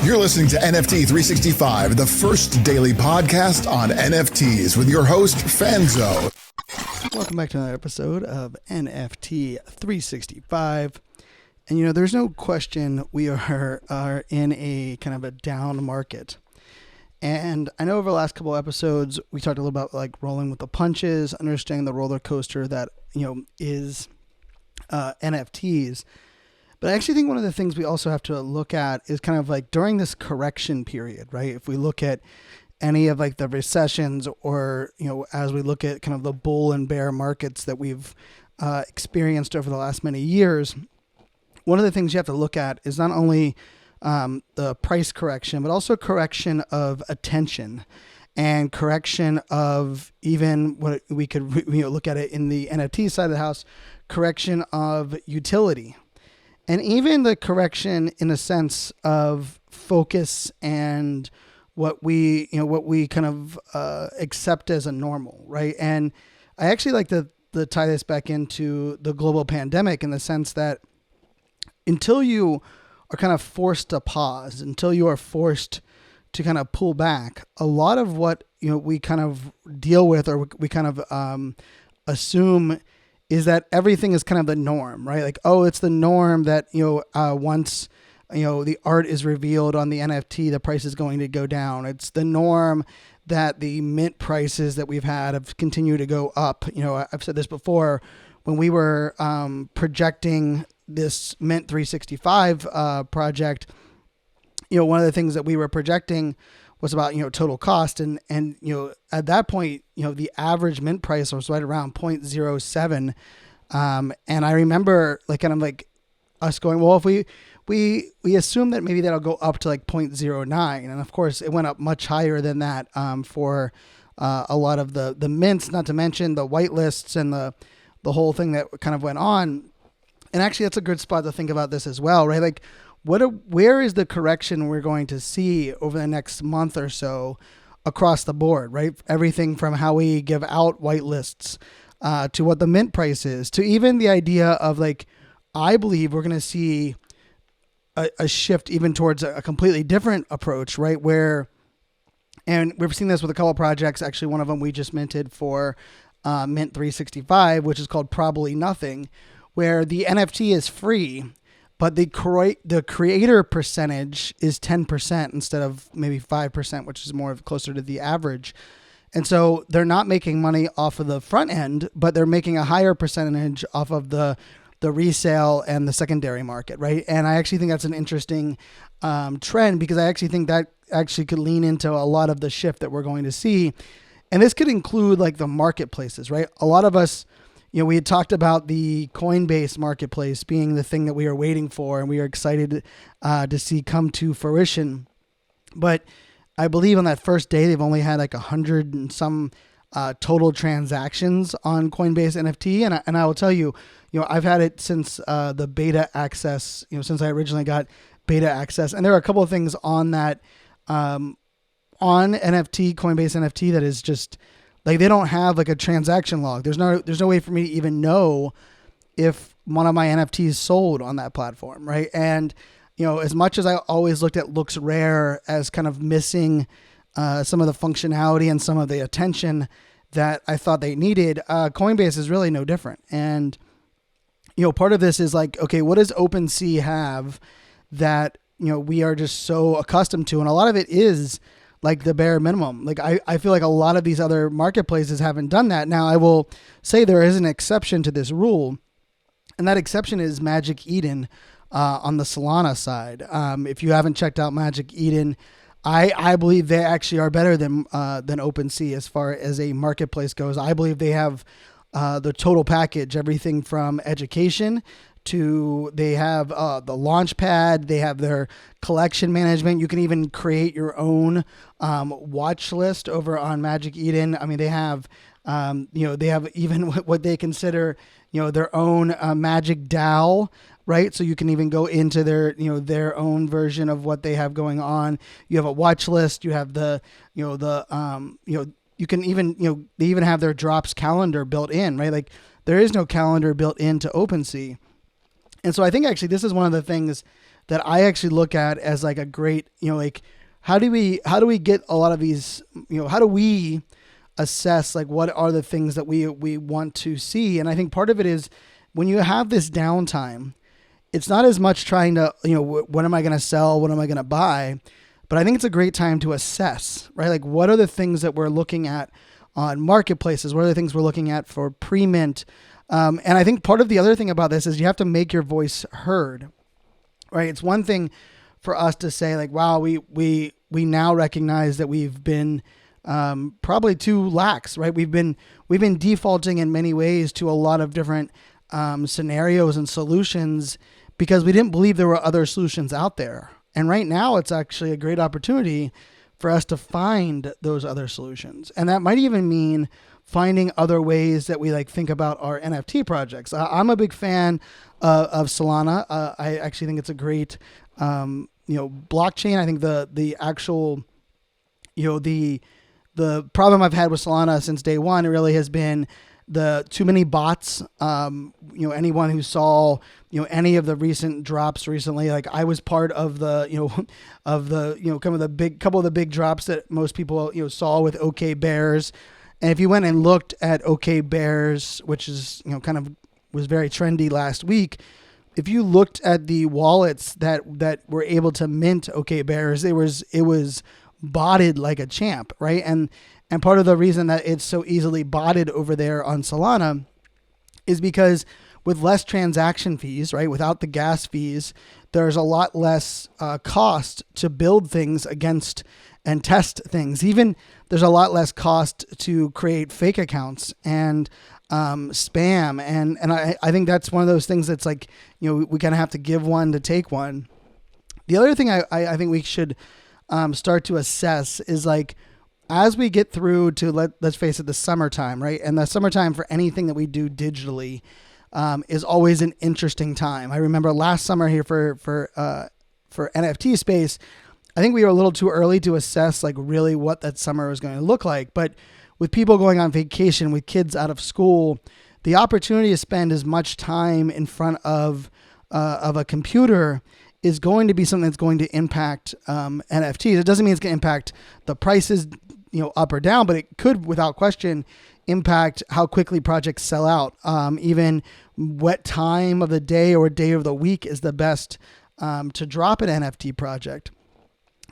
You're listening to NFT 365, the first daily podcast on NFTs with your host, Fanzo. Welcome back to another episode of NFT 365. And you know, there's no question we are in a kind of a down market. And I know over the last couple of episodes, we talked a little about like rolling with the punches, understanding the roller coaster that, is NFTs. But I actually think one of the things we also have to look at is kind of like during this correction period, right? If we look at any of like the recessions or, as we look at kind of the bull and bear markets that we've experienced over the last many years, one of the things you have to look at is not only the price correction, but also correction of attention and correction of even what we could look at it in the NFT side of the house, correction of utility. And even the correction in a sense of focus and what we kind of accept as a normal, right? And I actually like to tie this back into the global pandemic in the sense that until you are kind of forced to pause, until you are forced to kind of pull back, a lot of what we kind of deal with or we kind of assume is that everything is kind of the norm, right? Like, oh, it's the norm that, once, the art is revealed on the NFT, the price is going to go down. It's the norm that the mint prices that we've had have continued to go up. I've said this before, when we were projecting this Mint 365 project, one of the things that we were projecting was about, total cost. And at that point, the average mint price was right around 0.07. And I remember us going, well, if we assume that maybe that'll go up to like 0.09. And of course it went up much higher than that, for a lot of the mints, not to mention the whitelists and the whole thing that kind of went on. And actually that's a good spot to think about this as well, right? Like, where is the correction we're going to see over the next month or so across the board, right? Everything from how we give out whitelists to what the mint price is, to even the idea of like, I believe we're going to see a shift even towards a completely different approach, right? And we've seen this with a couple of projects. Actually, one of them we just minted for Mint 365, which is called Probably Nothing, where the NFT is free, but the creator percentage is 10% instead of maybe 5%, which is more closer to the average. And so they're not making money off of the front end, but they're making a higher percentage off of the resale and the secondary market, right? And I actually think that's an interesting trend, because I actually think that actually could lean into a lot of the shift that we're going to see. And this could include like the marketplaces, right? A lot of us, we had talked about the Coinbase marketplace being the thing that we are waiting for and we are excited to see come to fruition. But I believe on that first day, they've only had like 100 and some total transactions on Coinbase NFT. And I will tell you, I've had it since the beta access, since I originally got beta access. And there are a couple of things on that, on NFT, Coinbase NFT, that is just like, they don't have like a transaction log. There's no way for me to even know if one of my NFTs sold on that platform, right? And, as much as I always looked at Looks Rare as kind of missing some of the functionality and some of the attention that I thought they needed, Coinbase is really no different. And, part of this is like, okay, what does OpenSea have that, we are just so accustomed to? And a lot of it is like the bare minimum. Like I feel like a lot of these other marketplaces haven't done that. Now I will say there is an exception to this rule, and that exception is Magic Eden on the Solana side. If you haven't checked out Magic Eden, I believe they actually are better than OpenSea as far as a marketplace goes. I believe they have the total package, everything from education to they have the launch pad, they have their collection management. You can even create your own watch list over on Magic Eden. I mean, they have they have even what they consider their own Magic DAO, right? So you can even go into their their own version of what they have going on. You have a watch list. You have the you can even they even have their drops calendar built in, right? Like there is no calendar built into OpenSea. And so I think actually this is one of the things that I actually look at as like a great, like how do we get a lot of these, how do we assess like what are the things that we want to see? And I think part of it is when you have this downtime, it's not as much trying to, what am I going to sell? What am I going to buy? But I think it's a great time to assess, right? Like what are the things that we're looking at on marketplaces? What are the things we're looking at for pre-mint? And I think part of the other thing about this is you have to make your voice heard, right? It's one thing for us to say like, wow, we now recognize that we've been probably too lax, right? We've been defaulting in many ways to a lot of different scenarios and solutions because we didn't believe there were other solutions out there. And right now it's actually a great opportunity for us to find those other solutions. And that might even mean finding other ways that we like think about our NFT projects. I'm a big fan of Solana. I actually think it's a great, blockchain. I think the actual, the problem I've had with Solana since day one really has been the too many bots. Anyone who saw, any of the recent drops recently, like I was part of the, couple of the big drops that most people, saw with OK Bears. And if you went and looked at OK Bears, which is, kind of was very trendy last week, if you looked at the wallets that were able to mint OK Bears, it was botted like a champ, right? And part of the reason that it's so easily botted over there on Solana is because with less transaction fees, right, without the gas fees, there's a lot less cost to build things against and test things. Even there's a lot less cost to create fake accounts and spam. And I think that's one of those things that's like, we kind of have to give one to take one. The other thing I think we should start to assess is like, as we get through to let's face it, the summertime, right? And the summertime for anything that we do digitally is always an interesting time. I remember last summer here for NFT space, I think we were a little too early to assess like really what that summer was going to look like. But with people going on vacation, with kids out of school, the opportunity to spend as much time in front of a computer is going to be something that's going to impact NFTs. It doesn't mean it's going to impact the prices, up or down, but it could, without question, impact how quickly projects sell out. Even what time of the day or day of the week is the best to drop an NFT project.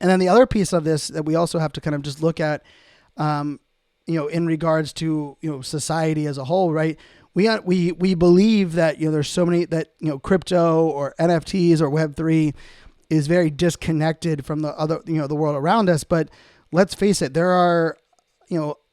And then the other piece of this that we also have to kind of just look at, in regards to, society as a whole, right? We believe that, there's so many that, crypto or NFTs or Web3 is very disconnected from the other, the world around us. But let's face it, there are,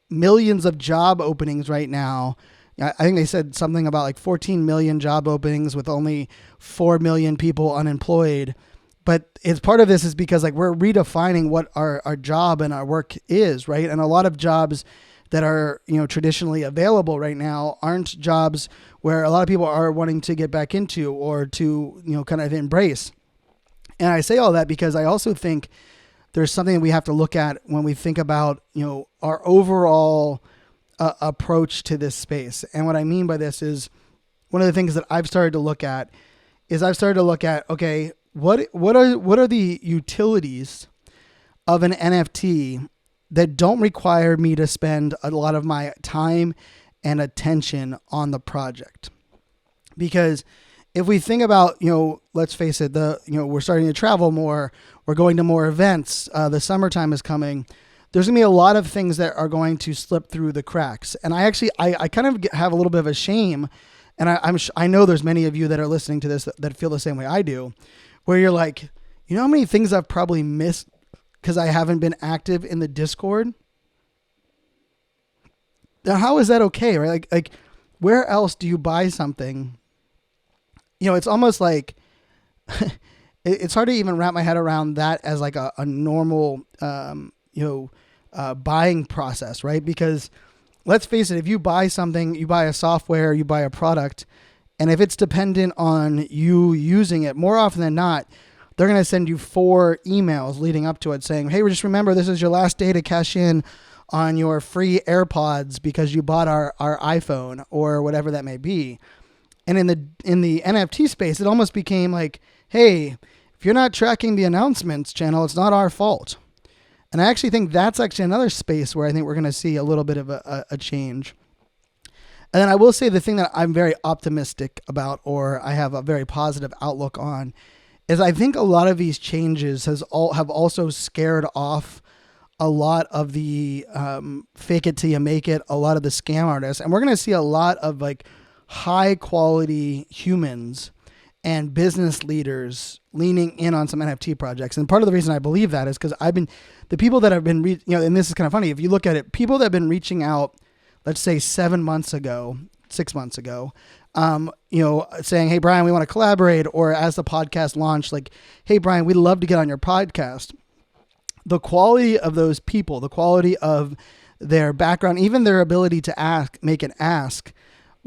millions of job openings right now. I think they said something about like 14 million job openings with only 4 million people unemployed. But it's part of this is because like we're redefining what our job and our work is, right? And a lot of jobs that are, traditionally available right now aren't jobs where a lot of people are wanting to get back into or to, kind of embrace. And I say all that because I also think there's something we have to look at when we think about, our overall approach to this space. And what I mean by this is one of the things that I've started to look at is okay, what are the utilities of an NFT that don't require me to spend a lot of my time and attention on the project? Because if we think about, let's face it, we're starting to travel more, we're going to more events, the summertime is coming. There's gonna be a lot of things that are going to slip through the cracks. And I kind of have a little bit of a shame. And I know there's many of you that are listening to this that feel the same way I do, where you're like, how many things I've probably missed because I haven't been active in the Discord? Now, how is that okay, right? Like where else do you buy something? It's almost like it's hard to even wrap my head around that as like a normal, buying process, right? Because let's face it, if you buy something, you buy a software, you buy a product, and if it's dependent on you using it, more often than not, they're going to send you 4 emails leading up to it saying, hey, just remember, this is your last day to cash in on your free AirPods because you bought our iPhone or whatever that may be. And in the NFT space, it almost became like, hey, if if you're not tracking the announcements channel, it's not our fault. And I actually think that's actually another space where I think we're going to see a little bit of a change. And then I will say the thing that I'm very optimistic about, or I have a very positive outlook on, is I think a lot of these changes have also scared off a lot of the fake it till you make it, a lot of the scam artists. And we're going to see a lot of like high quality humans and business leaders leaning in on some NFT projects. And part of the reason I believe that is because the people that have been, and this is kind of funny, if you look at it, people that have been reaching out, let's say 6 months ago, saying, hey, Brian, we want to collaborate. Or as the podcast launched, like, hey, Brian, we'd love to get on your podcast. The quality of those people, the quality of their background, even their ability to make an ask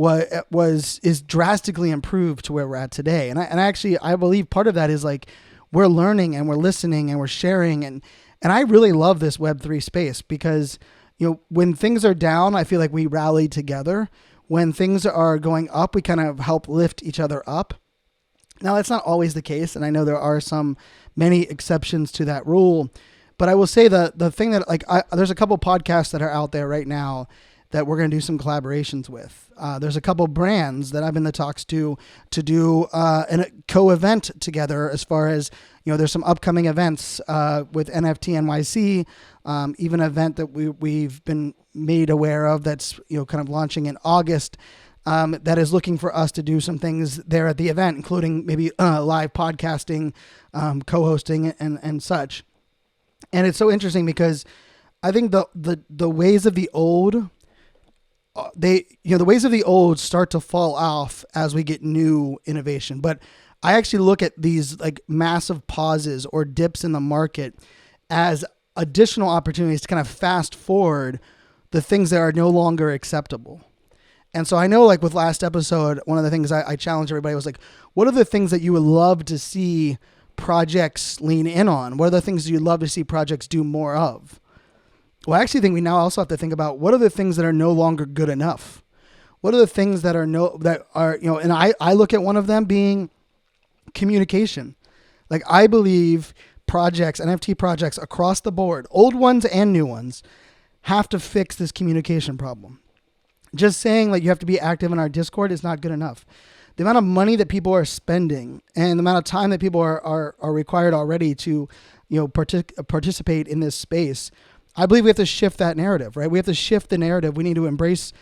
is drastically improved to where we're at today. And I believe part of that is like, we're learning and we're listening and we're sharing. And I really love this Web3 space because, when things are down, I feel like we rally together. When things are going up, we kind of help lift each other up. Now, that's not always the case, and I know there are many exceptions to that rule. But I will say the thing that there's a couple podcasts that are out there right now that we're going to do some collaborations with. There's a couple brands that I've been in the talks to do a co-event together as far as, there's some upcoming events with NFT NYC, even an event that we've been made aware of that's, kind of launching in August, that is looking for us to do some things there at the event, including maybe live podcasting, co-hosting and such. And it's so interesting because I think the ways of the old, the ways of the old start to fall off as we get new innovation. But I actually look at these like massive pauses or dips in the market as additional opportunities to kind of fast forward the things that are no longer acceptable. And so I know, like with last episode, one of the things I challenged everybody was like, what are the things that you would love to see projects lean in on? What are the things you'd love to see projects do more of? Well, I actually think we now also have to think about what are the things that are no longer good enough? What are the things that are and I look at one of them being communication. Like I believe projects, NFT projects across the board, old ones and new ones, have to fix this communication problem. Just saying like you have to be active in our Discord is not good enough. The amount of money that people are spending and the amount of time that people are required already to, participate in this space, I believe we have to shift that narrative, right? We have to shift the narrative. We need to embrace,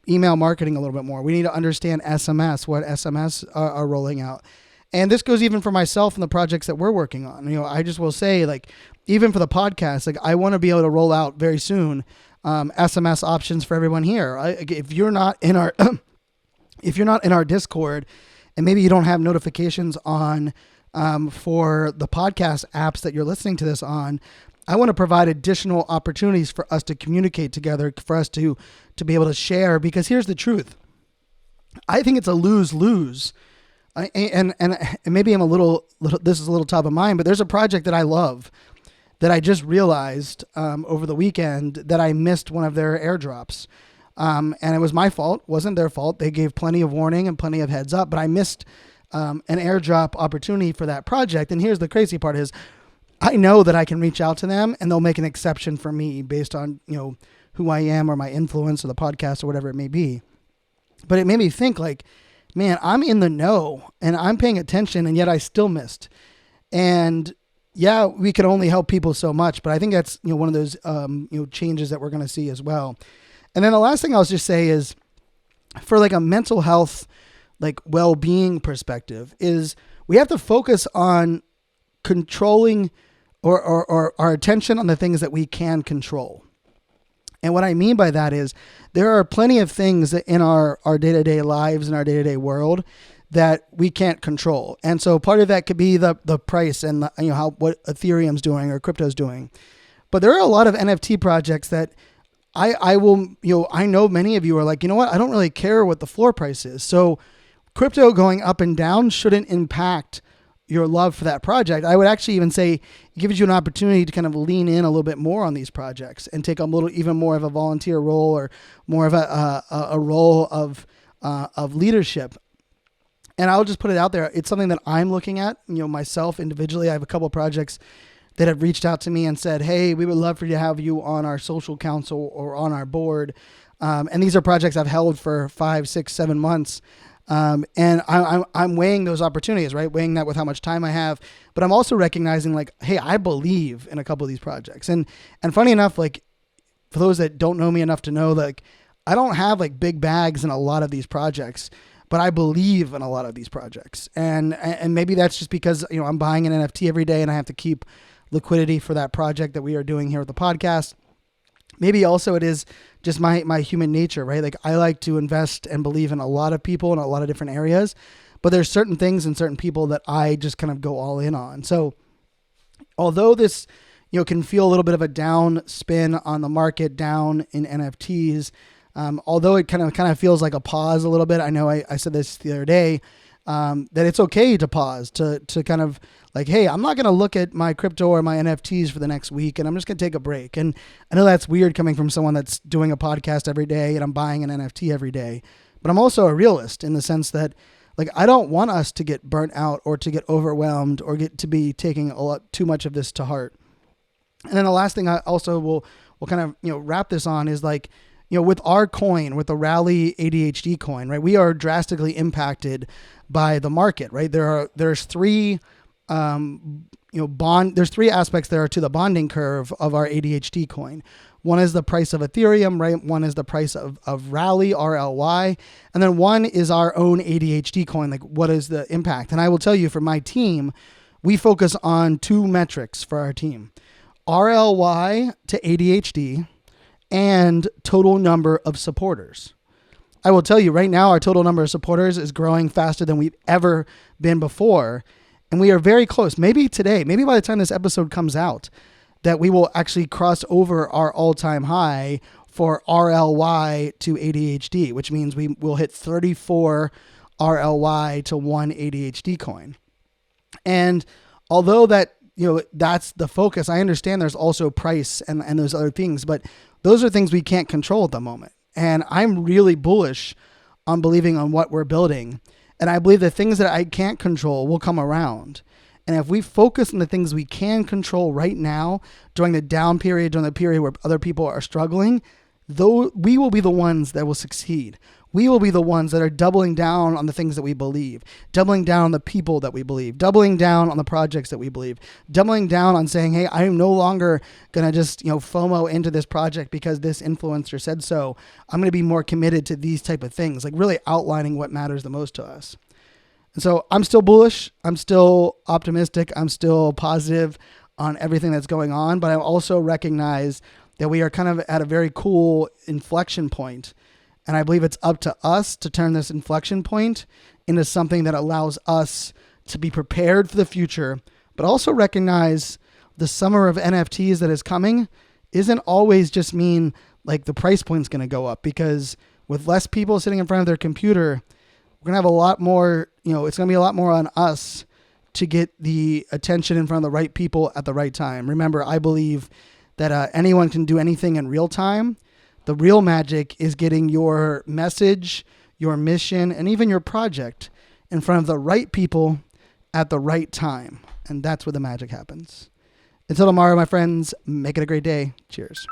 email marketing a little bit more. We need to understand SMS, what SMS are rolling out. And this goes even for myself and the projects that we're working on. I just will say, like, even for the podcast, like I want to be able to roll out very soon SMS options for everyone here. If you're not in our Discord, and maybe you don't have notifications on for the podcast apps that you're listening to this on, I want to provide additional opportunities for us to communicate together, for us to be able to share. Because here's the truth: I think it's a lose-lose. And maybe I'm this is a little top of mind, but there's a project that I love that I just realized over the weekend that I missed one of their airdrops. And it was my fault, wasn't their fault. They gave plenty of warning and plenty of heads up, but I missed an airdrop opportunity for that project. And here's the crazy part is I know that I can reach out to them and they'll make an exception for me based on, who I am or my influence or the podcast or whatever it may be. But it made me think like, man, I'm in the know and I'm paying attention and yet I still missed. And yeah, we could only help people so much, but I think that's, one of those, changes that we're going to see as well. And then the last thing I'll just say is for like a mental health, like well-being perspective is we have to focus on controlling or our attention on the things that we can control. And what I mean by that is there are plenty of things that in our day-to-day lives and our day-to-day world that we can't control. And so part of that could be the price and what Ethereum's doing or crypto's doing. But there are a lot of NFT projects that I know many of you are like, you know what? I don't really care what the floor price is. So crypto going up and down shouldn't impact your love for that project. I would actually even say it gives you an opportunity to kind of lean in a little bit more on these projects and take even more of a volunteer role or more of a role of leadership. And I'll just put it out there. It's something that I'm looking at, myself individually. I have a couple of projects that have reached out to me and said, hey, we would love for you to have you on our social council or on our board. And these are projects I've held for 5, 6, 7 months. And I'm weighing those opportunities, right? Weighing that with how much time I have, but I'm also recognizing like, hey, I believe in a couple of these projects. And funny enough, like for those that don't know me enough to know, like I don't have like big bags in a lot of these projects, but I believe in a lot of these projects. And maybe that's just because, I'm buying an NFT every day and I have to keep liquidity for that project that we are doing here with the podcast. Maybe also it is just my human nature, right? Like I like to invest and believe in a lot of people in a lot of different areas, but there's certain things and certain people that I just kind of go all in on. So although this, can feel a little bit of a down spin on the market, down in NFTs, although it kind of feels like a pause a little bit. I know I said this the other day, that it's okay to pause, to kind of like, hey, I'm not going to look at my crypto or my NFTs for the next week, and I'm just going to take a break. And I know that's weird coming from someone that's doing a podcast every day and I'm buying an NFT every day, but I'm also a realist in the sense that like, I don't want us to get burnt out or to get overwhelmed or get to be taking a lot too much of this to heart. And then the last thing I also will kind of, wrap this on is like, with our coin, with the Rally ADHD coin, right? We are drastically impacted by the market, right? There's three, there's three aspects there to the bonding curve of our ADHD coin. One is the price of Ethereum, right? One is the price of Rally, RLY. And then one is our own ADHD coin. Like what is the impact? And I will tell you for my team, we focus on 2 metrics for our team, RLY to ADHD and total number of supporters. I will tell you right now, our total number of supporters is growing faster than we've ever been before. And we are very close. Maybe today, maybe by the time this episode comes out, that we will actually cross over our all-time high for RLY to ADHD, which means we will hit 34 RLY to 1 ADHD coin. And although that, that's the focus, I understand there's also price and those other things, but those are things we can't control at the moment. And I'm really bullish on believing on what we're building. And I believe the things that I can't control will come around. And if we focus on the things we can control right now, during the down period, during the period where other people are struggling, though we will be the ones that will succeed. We will be the ones that are doubling down on the things that we believe, doubling down on the people that we believe, doubling down on the projects that we believe, doubling down on saying, hey, I am no longer going to just, FOMO into this project because this influencer said so. I'm going to be more committed to these type of things, like really outlining what matters the most to us. And so I'm still bullish. I'm still optimistic. I'm still positive on everything that's going on, but I also recognize that we are kind of at a very cool inflection point. And I believe it's up to us to turn this inflection point into something that allows us to be prepared for the future, but also recognize the summer of NFTs that is coming isn't always just mean like the price point's going to go up, because with less people sitting in front of their computer, we're going to have a lot more, it's going to be a lot more on us to get the attention in front of the right people at the right time. Remember, I believe that anyone can do anything in real time. The real magic is getting your message, your mission, and even your project in front of the right people at the right time. And that's where the magic happens. Until tomorrow, my friends, make it a great day. Cheers.